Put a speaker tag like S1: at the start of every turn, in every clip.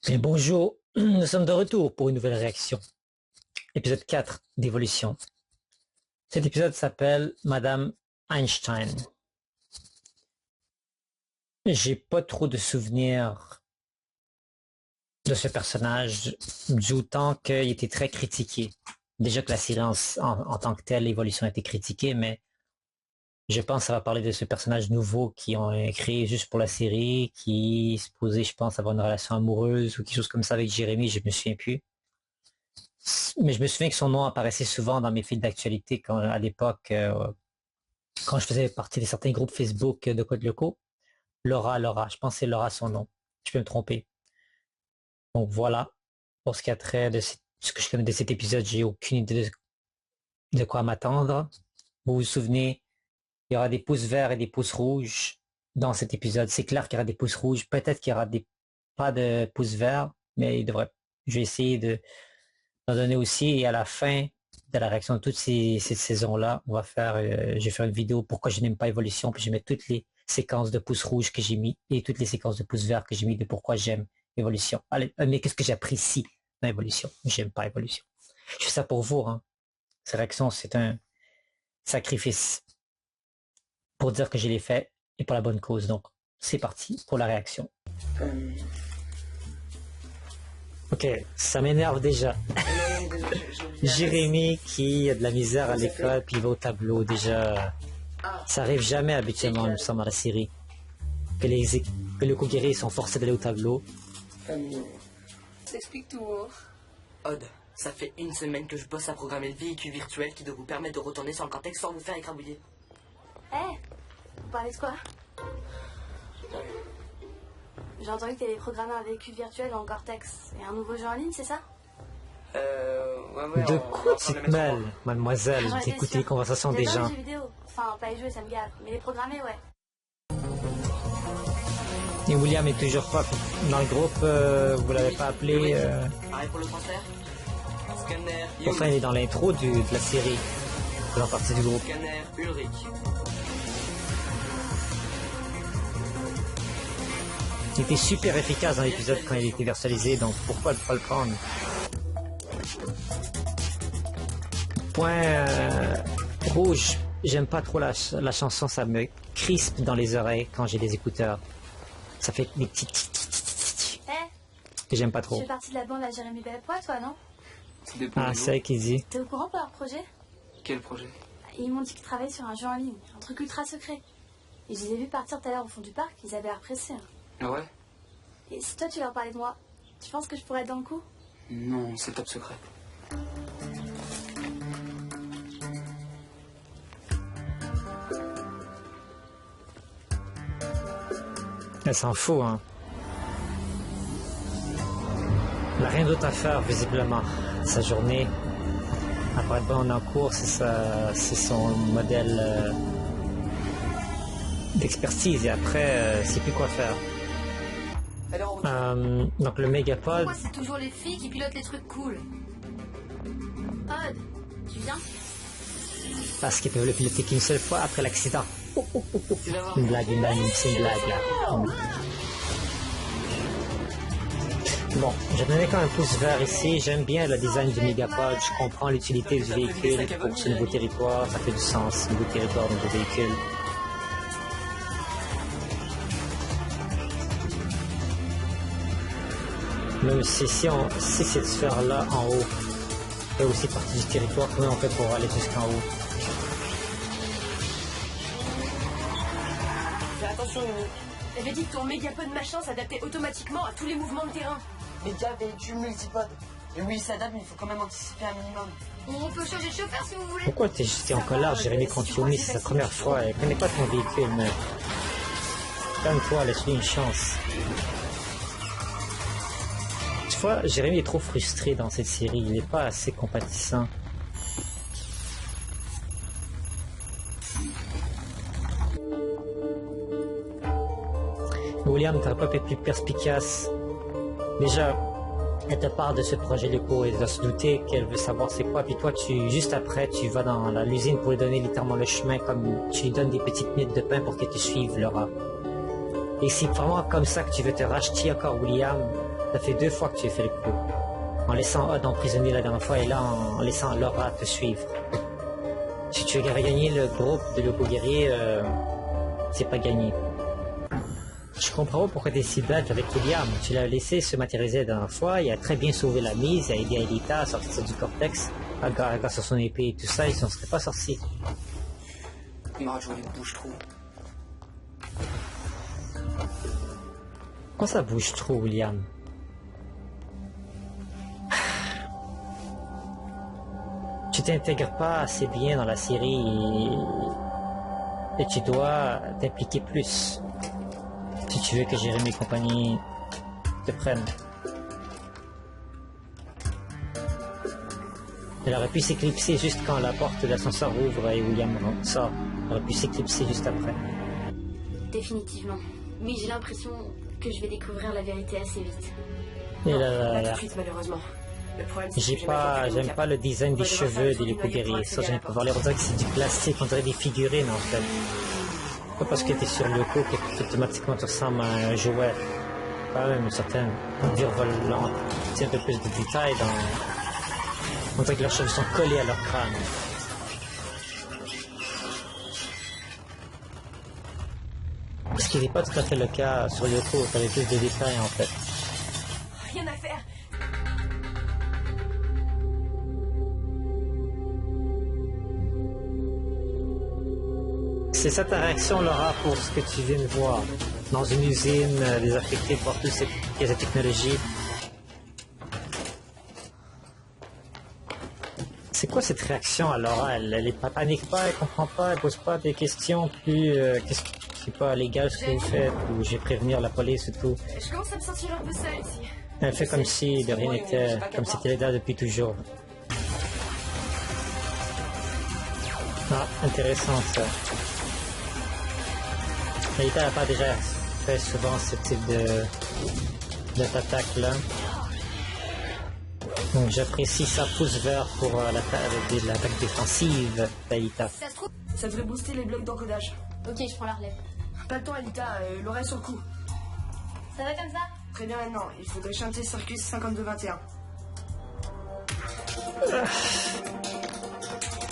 S1: Bien, bonjour, nous sommes de retour pour une nouvelle réaction. Épisode 4 d'Évolution. Cet épisode s'appelle Madame Einstein. J'ai pas trop de souvenirs de ce personnage, du temps qu'il était très critiqué. Déjà que la série en tant que telle, l'évolution a été critiquée, mais je pense que ça va parler de ce personnage nouveau qui ont créé juste pour la série, qui se posait, je pense, avoir une relation amoureuse ou quelque chose comme ça avec Jérémy, je me souviens plus. Mais je me souviens que son nom apparaissait souvent dans mes fils d'actualité quand à l'époque, quand je faisais partie de certains groupes Facebook de Code Locaux. Laura, je pense que c'est Laura son nom. Je peux me tromper. Donc voilà, pour ce qui a trait de ce que je connais de cet épisode, j'ai aucune idée de quoi m'attendre. Vous vous souvenez, il y aura des pouces verts et des pouces rouges dans cet épisode. C'est clair qu'il y aura des pouces rouges. Peut-être qu'il y aura pas de pouces verts, mais je vais essayer d'en donner aussi. Et à la fin de la réaction de toutes cette saison-là, je vais faire une vidéo pourquoi je n'aime pas Évolution, puis je vais mettre toutes les séquences de pouces rouges que j'ai mis et toutes les séquences de pouces verts que j'ai mis de pourquoi j'aime Évolution. Allez, mais qu'est-ce que j'apprécie dans Évolution? J'aime pas Évolution. Je fais ça pour vous, hein. Ces réactions, c'est un sacrifice pour dire que je l'ai fait et pour la bonne cause. Donc, c'est parti pour la réaction. Ok, ça m'énerve déjà. Jérémy qui a de la misère à l'école puis il va au tableau. Déjà, ça arrive jamais habituellement, il me semble, dans la série. Que les coquérés sont forcés d'aller au tableau.
S2: Ça explique tout. Hein.
S3: Odd, ça fait une semaine que je bosse à programmer le véhicule virtuel qui doit vous permettre de retourner sur le cortex sans vous faire écrabouiller.
S2: Vous parlez de quoi? J'ai entendu que t'avais programmé un véhicule virtuel dans le Cortex et un nouveau jeu en ligne, c'est ça?
S1: De quoi tu te mêles, mademoiselle, d'écouter les conversations des gens?
S2: Jeux vidéo. Enfin, pas y jouer, ça me gave. Mais les programmer, ouais.
S1: Et William est toujours pas dans le groupe, vous l'avez pas appelé.
S3: Pareil pour le transfert. Scanner,
S1: Pourtant, il est dans l'intro de la série, faisant partie du groupe.
S3: Scanner, Ulrich.
S1: Il était super efficace dans l'épisode quand il était virtualisé, donc pourquoi ne pas le prendre? Point rouge, j'aime pas trop la chanson, ça me crispe dans les oreilles quand j'ai des écouteurs. Ça fait des petits que j'aime pas
S2: Tu
S1: trop.
S2: fais partie de la bande à Jérémy Bellepoix, toi, non?
S4: Ça dépend
S1: Ah,
S4: des
S1: c'est elle qui dit.
S2: T'es au courant pour leur projet?
S4: Quel projet?
S2: Ils m'ont dit qu'ils travaillaient sur un jeu en ligne, un truc ultra secret. Et je les ai vus partir tout à l'heure au fond du parc, ils avaient l'air pressés. Hein.
S4: Ah ouais?
S2: Et si toi tu leur parlais de moi, tu penses que je pourrais être dans le coup?
S4: Non, c'est top secret.
S1: Elle s'en fout, hein. Elle n'a rien d'autre à faire, visiblement. Sa journée, après être bonne en cours, c'est son modèle d'expertise. Et après, c'est plus quoi faire. Donc le Mégapod,
S2: Pourquoi c'est toujours les filles qui pilotent les trucs cool? Odd, tu viens?
S1: parce qu'ils peuvent le piloter qu'une seule fois après l'accident. Une blague, c'est une blague là. Bon, je donnais quand même un pouce vert ici. J'aime bien le design du Mégapod. Je comprends l'utilité du véhicule pour ce nouveau territoire. Ça fait du sens, nouveau territoire, nouveau véhicule. Même si cette sphère-là en haut fait aussi partie du territoire, comment on fait pour aller jusqu'en haut?
S3: Fais attention, Mimi.
S5: J'avais dit que ton mégapod machin s'adaptait automatiquement à tous les mouvements de terrain.
S3: Média, véhicule, multipode. Et oui, il s'adapte, mais il faut quand même anticiper un minimum.
S5: On peut changer de chauffeur si vous voulez.
S1: Pourquoi t'es en colère, Jérémy Contioni? C'est sa première fois. Elle connaît pas ton véhicule, mais calme-toi, laisse-lui une chance. Tu vois, Jérémy est trop frustré dans cette série. Il n'est pas assez compatissant. William, t'aurais pas pu être plus perspicace. Déjà, elle te parle de ce projet de cours et elle doit se douter qu'elle veut savoir c'est quoi. Puis toi, juste après, tu vas dans l'usine pour lui donner littéralement le chemin, comme tu lui donnes des petites miettes de pain pour qu'elle te suive, Laura. Et c'est vraiment comme ça que tu veux te racheter encore, William. Ça fait 2 fois que tu as fait le coup. En laissant Odd emprisonner la dernière fois et là en laissant Laura te suivre. Si tu veux gagner le groupe de Loco Guerrier, c'est pas gagné. Je comprends pas pourquoi tu es si bête avec William. Tu l'as laissé se matérialiser la dernière fois, il a très bien sauvé la mise, il a aidé Aelita à sortir du cortex, grâce à son épée et tout ça, il s'en serait pas sorti.
S4: Marjorie bouge trop.
S1: Comment ça bouge trop, William? Tu t'intègres pas assez bien dans la série et tu dois t'impliquer plus si tu veux que Jérémy et compagnie te prennent. Elle aurait pu s'éclipser juste quand la porte de l'ascenseur ouvre et William sort. Elle aurait pu s'éclipser juste après.
S2: Définitivement. Mais j'ai l'impression que je vais découvrir la vérité assez vite.
S1: Et
S5: Non,
S1: là,
S5: pas tout de suite, malheureusement. Le problème, c'est que
S1: j'aime pas le design des cheveux des Loco Guerrier. Ça, j'aime pas voir les dirait que c'est du plastique, on dirait des figurines en fait. Pas parce que t'es sur le coup qu'automatiquement tu ressembles à un jouet. Quand même une certaine virevolante, un peu plus de détails dans... On dirait que leurs cheveux sont collés à leur crâne. Ce qui n'est pas tout à fait le cas sur Yoko, avec plus de détails en fait.
S5: Rien à faire.
S1: C'est ça ta réaction, Laura, pour ce que tu viens de voir dans une usine désaffectée par toutes ces pièces de technologie. C'est quoi cette réaction à Laura? Elle panique pas, elle comprend pas, elle pose pas des questions plus... qu'est-ce que c'est pas légal ce que vous faites, ou je vais prévenir la police et tout.
S5: Je commence à me sentir un peu seule ici.
S1: Elle fait comme si de rien n'était, comme si elle était là depuis toujours. Ah, intéressant ça. Aelita n'a pas déjà fait souvent ce type d'attaque là. Donc j'apprécie sa pouce vert pour l'attaque défensive d'Aelita.
S2: Ça se trouve...
S5: Ça devrait booster les blocs d'encodage.
S2: Ok, je prends la relève.
S5: Pas le temps, Alita, l'oreille sur le coup.
S2: Ça va comme ça?
S5: Très bien, maintenant, il faudrait chanter Circus 5221.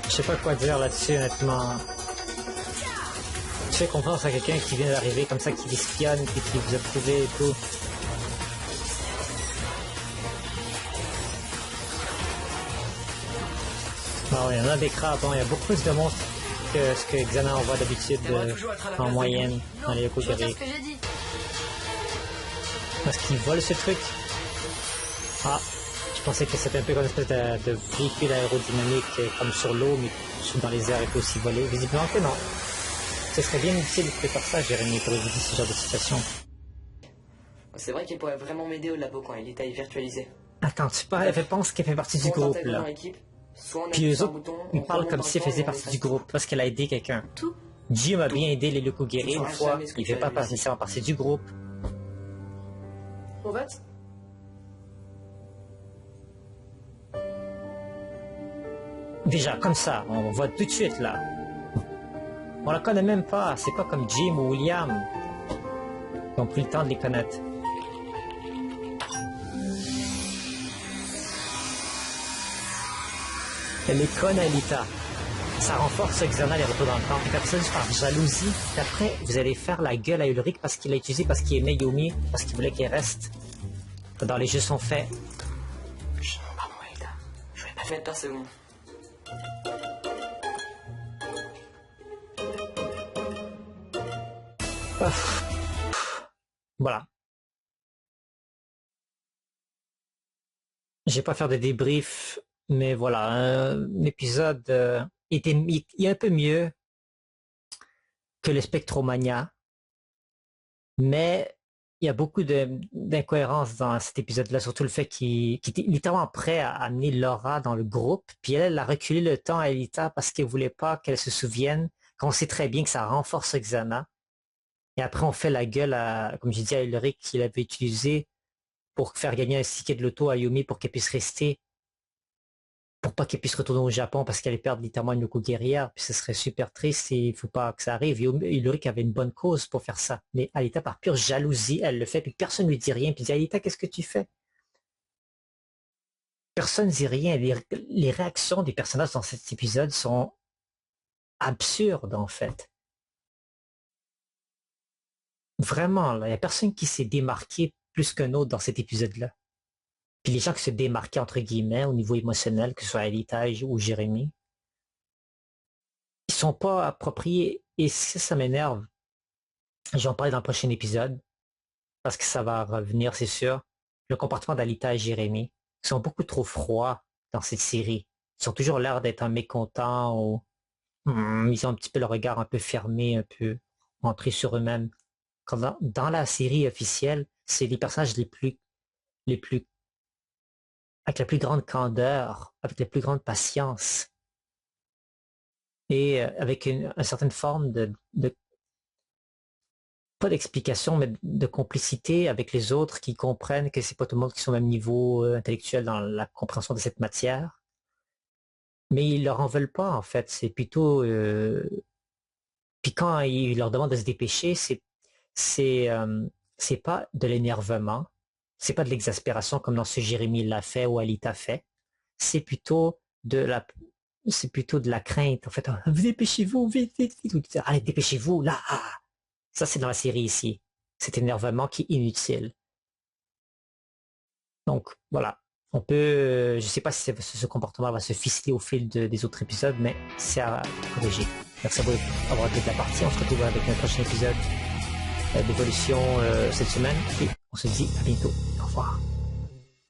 S1: Je sais pas quoi dire là-dessus honnêtement. Tu fais confiance à quelqu'un qui vient d'arriver comme ça, qui espionne, puis qui vous a trouvé et tout. Ah ouais, il y en a des crabes, bon, il y a beaucoup plus de monstres que ce que Xana envoie d'habitude en moyenne dans les Loco
S2: Je retire
S1: Guerrier.
S2: ce que j'ai dit.
S1: Parce qu'ils volent ce truc. Ah, je pensais que c'était un peu comme une espèce de véhicule aérodynamique comme sur l'eau, mais dans les airs et peut aussi voler. Visiblement que non. Ce serait bien difficile de faire ça, Jérémy, pour éviter ce genre de situation.
S3: C'est vrai qu'il pourrait vraiment m'aider au labo quand il est taille virtualisé.
S1: Attends, tu parles, elle pense qu'elle fait partie du groupe, là. Puis eux autres, ils parlent comme si elle faisait partie du groupe, parce qu'elle a aidé quelqu'un.
S2: Tout.
S1: Jim a bien aidé les Loco Guerrier une fois, il fait pas nécessairement partie du groupe.
S5: On vote?
S1: Déjà, comme ça, on vote tout de suite, là. On la connaît même pas, c'est pas comme Jim ou William. Ils ont pris le temps de les connaître. Elle est conne, Aelita. Ça renforce Xana les retours dans le temps. Et après ça, juste par jalousie. Et après, vous allez faire la gueule à Ulrich parce qu'il l'a utilisé, parce qu'il aimait Yumi, parce qu'il voulait qu'elle reste. Dans les jeux sont faits.
S3: Pardon, Aelita. Je vais pas faire par seconde.
S1: Voilà. Je vais pas faire de débrief, mais voilà, un épisode il est un peu mieux que le Spectromania, mais il y a beaucoup d'incohérences dans cet épisode-là, surtout le fait qu'il était littéralement prêt à amener Laura dans le groupe, puis elle a reculé le temps à Aelita parce qu'elle voulait pas qu'elle se souvienne, qu'on sait très bien que ça renforce Xana. Et après, on fait la gueule à, comme j'ai dit, à Ulrich qu'il avait utilisé pour faire gagner un ticket de l'auto à Yumi pour qu'elle puisse rester pour pas qu'elle puisse retourner au Japon parce qu'elle allait perdre littéralement une Yoko guerrière, puis ce serait super triste et il faut pas que ça arrive. Et Ulrich avait une bonne cause pour faire ça. Mais Alita, par pure jalousie, elle le fait, puis personne ne lui dit rien, puis il dit Alita, qu'est-ce que tu fais? Personne ne dit rien. Les réactions des personnages dans cet épisode sont absurdes, en fait. Vraiment, là, il n'y a personne qui s'est démarqué plus qu'un autre dans cet épisode-là. Puis les gens qui se démarquaient, entre guillemets, au niveau émotionnel, que ce soit Alita ou Jérémy, ils sont pas appropriés. Et ça m'énerve. J'en parler dans le prochain épisode, parce que ça va revenir, c'est sûr. Le comportement d'Alita et Jérémy, ils sont beaucoup trop froids dans cette série. Ils ont toujours l'air d'être un mécontent ou ils ont un petit peu le regard un peu fermé, un peu rentré sur eux-mêmes. Dans la série officielle, c'est les personnages les plus avec la plus grande candeur, avec la plus grande patience et avec une certaine forme de pas d'explication, mais de complicité avec les autres qui comprennent que c'est pas tout le monde qui est au même niveau intellectuel dans la compréhension de cette matière. Mais ils leur en veulent pas, en fait. C'est plutôt... Puis quand ils leur demandent de se dépêcher, c'est pas de l'énervement, c'est pas de l'exaspération comme dans ce Jérémy l'a fait ou Alita fait. C'est plutôt de la crainte. En fait, vous dépêchez-vous, vite, vite, vite. Allez, dépêchez-vous, là. Ça, c'est dans la série ici. Cet énervement qui est inutile. Donc, voilà. On peut... je sais pas si ce comportement va se ficeler au fil des autres épisodes, mais c'est à corriger. Merci à vous d'avoir été de la partie. On se retrouve avec un prochain épisode d'évolution cette semaine. Et on se dit à bientôt. Au revoir.